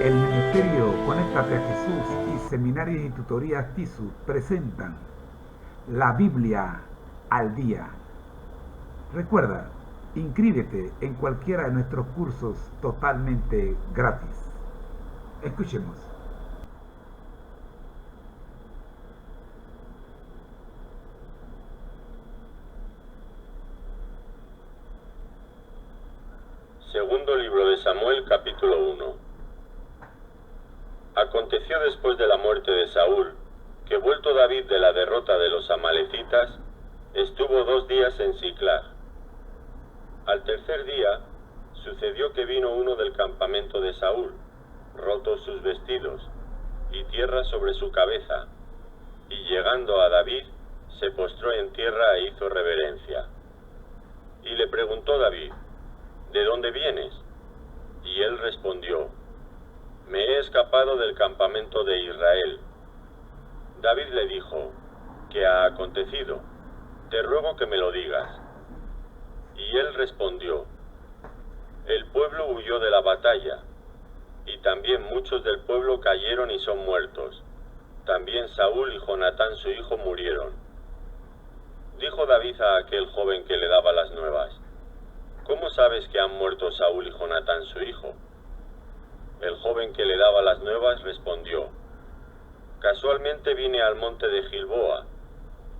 El Ministerio Conéctate a Jesús y Seminarios y Tutorías TISU presentan la Biblia al día. Recuerda, inscríbete en cualquiera de nuestros cursos totalmente gratis. Escuchemos. Segundo libro de Samuel, capítulo 1. Aconteció después de la muerte de Saúl, que vuelto David de la derrota de los amalecitas, estuvo 2 días en Siclag. Al tercer día, sucedió que vino uno del campamento de Saúl, rotos sus vestidos, y tierra sobre su cabeza, y llegando a David, se postró en tierra e hizo reverencia. Y le preguntó David: ¿De dónde vienes? Y él respondió: Me he escapado del campamento de Israel. David le dijo: ¿Qué ha acontecido? Te ruego que me lo digas. Y él respondió: El pueblo huyó de la batalla, y también muchos del pueblo cayeron y son muertos. También Saúl y Jonatán su hijo murieron. Dijo David a aquel joven que le daba las nuevas: ¿Cómo sabes que han muerto Saúl y Jonatán su hijo? El joven que le daba las nuevas respondió: Casualmente vine al monte de Gilboa,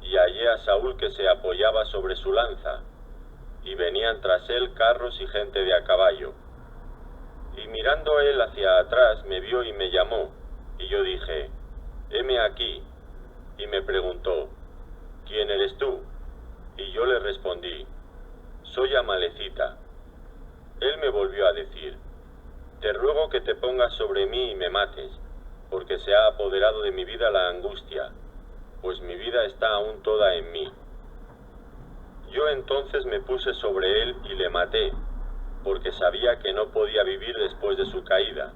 y hallé a Saúl que se apoyaba sobre su lanza, y venían tras él carros y gente de a caballo. Y mirando él hacia atrás me vio y me llamó, y yo dije: heme aquí. Y me preguntó: ¿Quién eres tú? Y yo le respondí: soy amalecita. Él me volvió a decir: te ruego que te pongas sobre mí y me mates, porque se ha apoderado de mi vida la angustia, pues mi vida está aún toda en mí. Yo entonces me puse sobre él y le maté, porque sabía que no podía vivir después de su caída.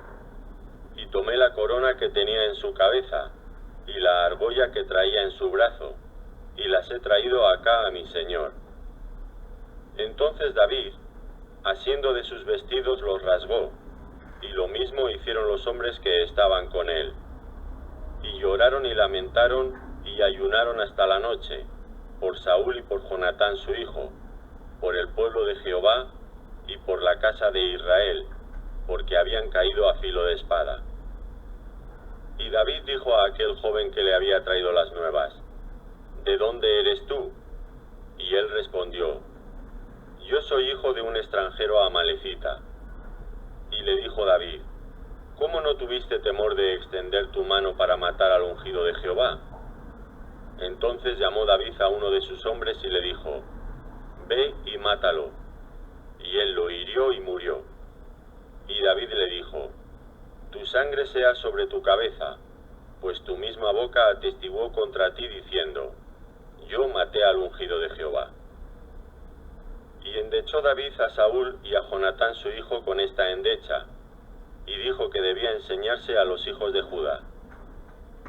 Y tomé la corona que tenía en su cabeza, y la argolla que traía en su brazo, y las he traído acá a mi señor. Entonces David, asiendo de sus vestidos, los rasgó, y lo mismo hicieron los hombres que estaban con él. Y lloraron y lamentaron y ayunaron hasta la noche, por Saúl y por Jonatán su hijo, por el pueblo de Jehová y por la casa de Israel, porque habían caído a filo de espada. Y David dijo a aquel joven que le había traído las nuevas: ¿De dónde eres tú? Y él respondió: yo soy hijo de un extranjero amalecita. Y le dijo David: ¿cómo no tuviste temor de extender tu mano para matar al ungido de Jehová? Entonces llamó David a uno de sus hombres y le dijo: ve y mátalo. Y él lo hirió y murió. Y David le dijo: tu sangre sea sobre tu cabeza, pues tu misma boca atestiguó contra ti diciendo: yo maté al ungido de Jehová. Y endechó David a Saúl y a Jonatán su hijo con esta endecha, y dijo que debía enseñarse a los hijos de Judá.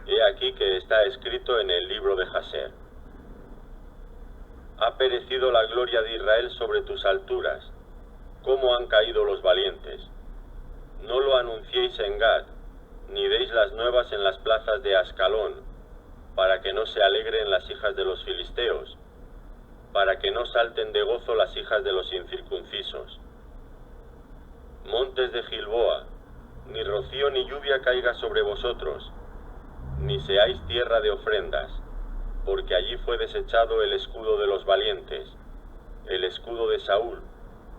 He aquí que está escrito en el libro de Jaser: ha perecido la gloria de Israel sobre tus alturas, cómo han caído los valientes. No lo anunciéis en Gad, ni deis las nuevas en las plazas de Ascalón, para que no se alegren las hijas de los filisteos, para que no salten de gozo las hijas de los incircuncisos. Montes de Gilboa, ni rocío ni lluvia caiga sobre vosotros, ni seáis tierra de ofrendas, porque allí fue desechado el escudo de los valientes, el escudo de Saúl,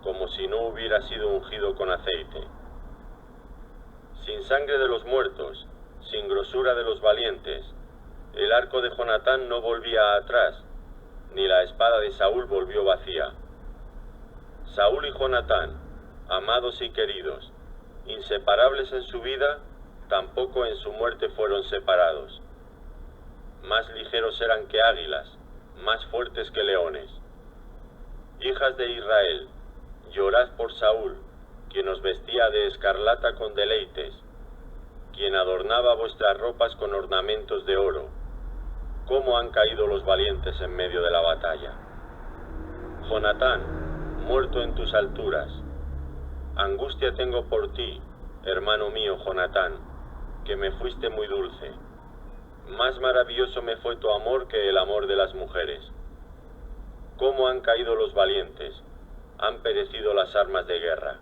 como si no hubiera sido ungido con aceite. Sin sangre de los muertos, sin grosura de los valientes, el arco de Jonatán no volvía atrás, ni la espada de Saúl volvió vacía. Saúl y Jonatán, amados y queridos, inseparables en su vida, tampoco en su muerte fueron separados. Más ligeros eran que águilas, más fuertes que leones. Hijas de Israel, llorad por Saúl, quien os vestía de escarlata con deleites, quien adornaba vuestras ropas con ornamentos de oro. Cómo han caído los valientes en medio de la batalla. Jonatán, muerto en tus alturas. Angustia tengo por ti, hermano mío Jonatán, que me fuiste muy dulce. Más maravilloso me fue tu amor que el amor de las mujeres. ¿Cómo han caído los valientes? Han perecido las armas de guerra.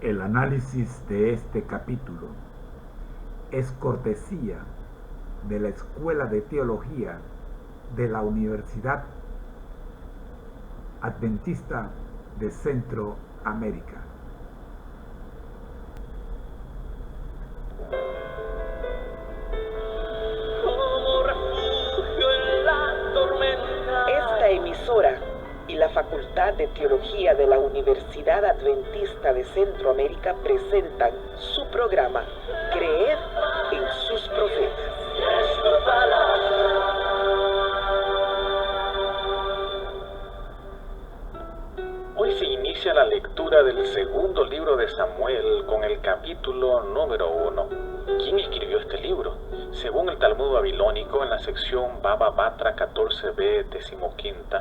El análisis de este capítulo es cortesía de la Escuela de Teología de la Universidad Adventista de Centroamérica. Esta emisora y la Facultad de Teología de la Universidad Adventista de Centroamérica presentan su programa Creed en sus profetas. Hoy se inicia la lectura del segundo libro de Samuel con el capítulo número 1. ¿Quién escribió este libro? Según el Talmud babilónico, en la sección Baba Batra 14b, 15,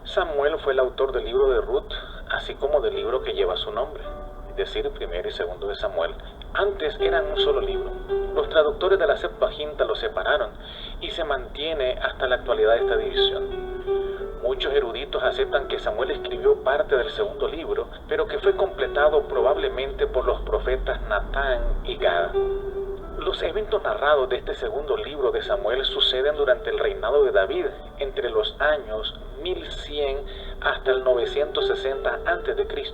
Samuel fue el autor del libro de Ruth, así como del libro que lleva su nombre, es decir, primero y segundo de Samuel. Antes eran un solo libro. Los traductores de la Septuaginta lo separaron y se mantiene hasta la actualidad esta división. Muchos eruditos aceptan que Samuel escribió parte del segundo libro, pero que fue completado probablemente por los profetas Natán y Gad. Los eventos narrados de este segundo libro de Samuel suceden durante el reinado de David, entre los años 1100 hasta el 960 a.C.,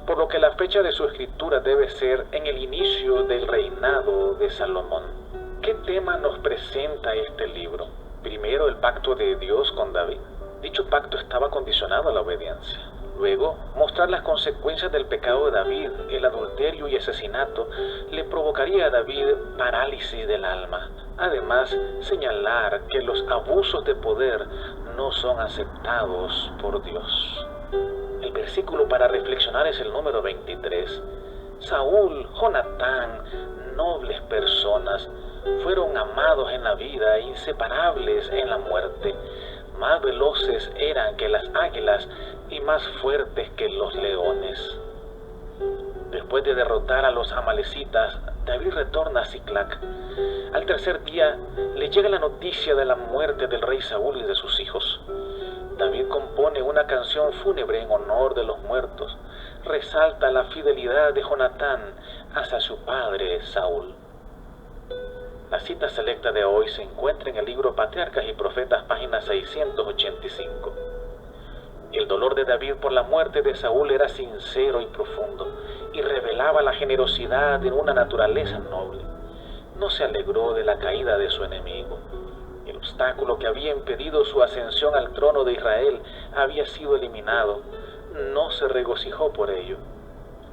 por lo que la fecha de su escritura debe ser en el inicio del reinado de Salomón. ¿Qué tema nos presenta este libro? Primero, el pacto de Dios con David. Dicho pacto estaba condicionado a la obediencia. Luego, mostrar las consecuencias del pecado de David, el adulterio y asesinato, le provocaría a David parálisis del alma. Además, señalar que los abusos de poder no son aceptados por Dios. El versículo para reflexionar es el número 23. Saúl, Jonatán, nobles personas, fueron amados en la vida, inseparables en la muerte. Más veloces eran que las águilas y más fuertes que los leones. Después de derrotar a los amalecitas, David retorna a Siclac. Al tercer día le llega la noticia de la muerte del rey Saúl y de sus hijos. David compone una canción fúnebre en honor de los muertos. Resalta la fidelidad de Jonatán hacia su padre Saúl. La cita selecta de hoy se encuentra en el libro Patriarcas y Profetas, página 685. El dolor de David por la muerte de Saúl era sincero y profundo, y revelaba la generosidad en una naturaleza noble. No se alegró de la caída de su enemigo. El obstáculo que había impedido su ascensión al trono de Israel había sido eliminado. No se regocijó por ello.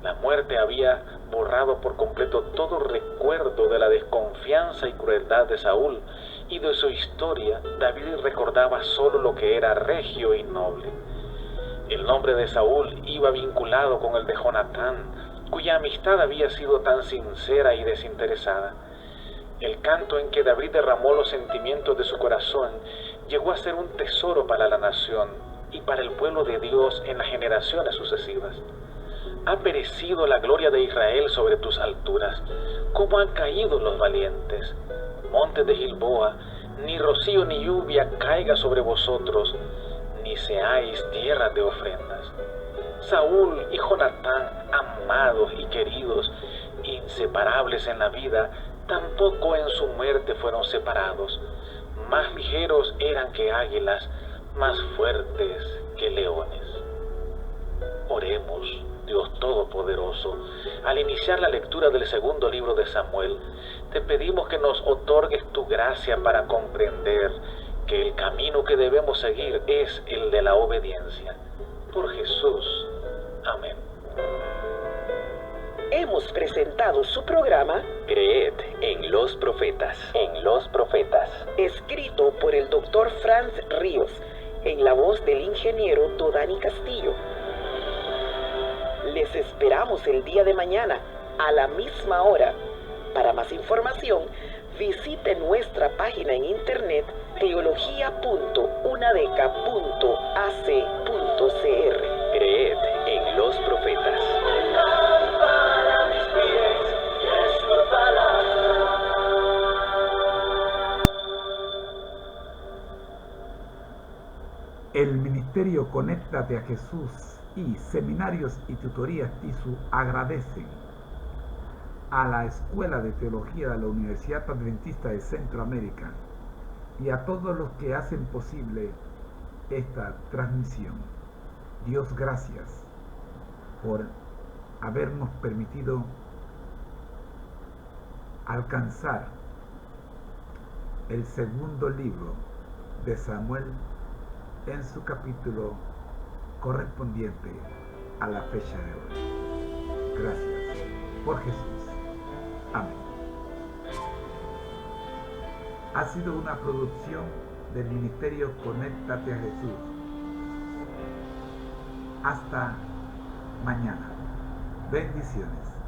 La muerte había borrado por completo todo recuerdo de la desconfianza y crueldad de Saúl, y de su historia David recordaba solo lo que era regio y noble. El nombre de Saúl iba vinculado con el de Jonatán, cuya amistad había sido tan sincera y desinteresada. El canto en que David derramó los sentimientos de su corazón llegó a ser un tesoro para la nación y para el pueblo de Dios en las generaciones sucesivas. Ha perecido la gloria de Israel sobre tus alturas. ¿Cómo han caído los valientes? Montes de Gilboa, ni rocío ni lluvia caiga sobre vosotros, ni seáis tierra de ofrendas. Saúl y Jonatán, amados y queridos, inseparables en la vida, tampoco en su muerte fueron separados. Más ligeros eran que águilas, más fuertes que leones. Oremos. Dios Todopoderoso, al iniciar la lectura del segundo libro de Samuel, te pedimos que nos otorgues tu gracia para comprender que el camino que debemos seguir es el de la obediencia. Por Jesús. Amén. Hemos presentado su programa Creed en los profetas. En los profetas. escrito por el Dr. Franz Ríos, en la voz del ingeniero Dodani Castillo. Les esperamos el día de mañana, a la misma hora. Para más información, visite nuestra página en internet teología.unadeca.ac.cr. Creed en los profetas. Ministerio Conéctate a Jesús y Seminarios y Tutorías TISU agradecen a la Escuela de Teología de la Universidad Adventista de Centroamérica y a todos los que hacen posible esta transmisión. Dios, gracias por habernos permitido alcanzar el segundo libro de Samuel en su capítulo correspondiente a la fecha de hoy. Gracias por Jesús. Amén. Ha sido una producción del Ministerio Conéctate a Jesús. Hasta mañana. Bendiciones.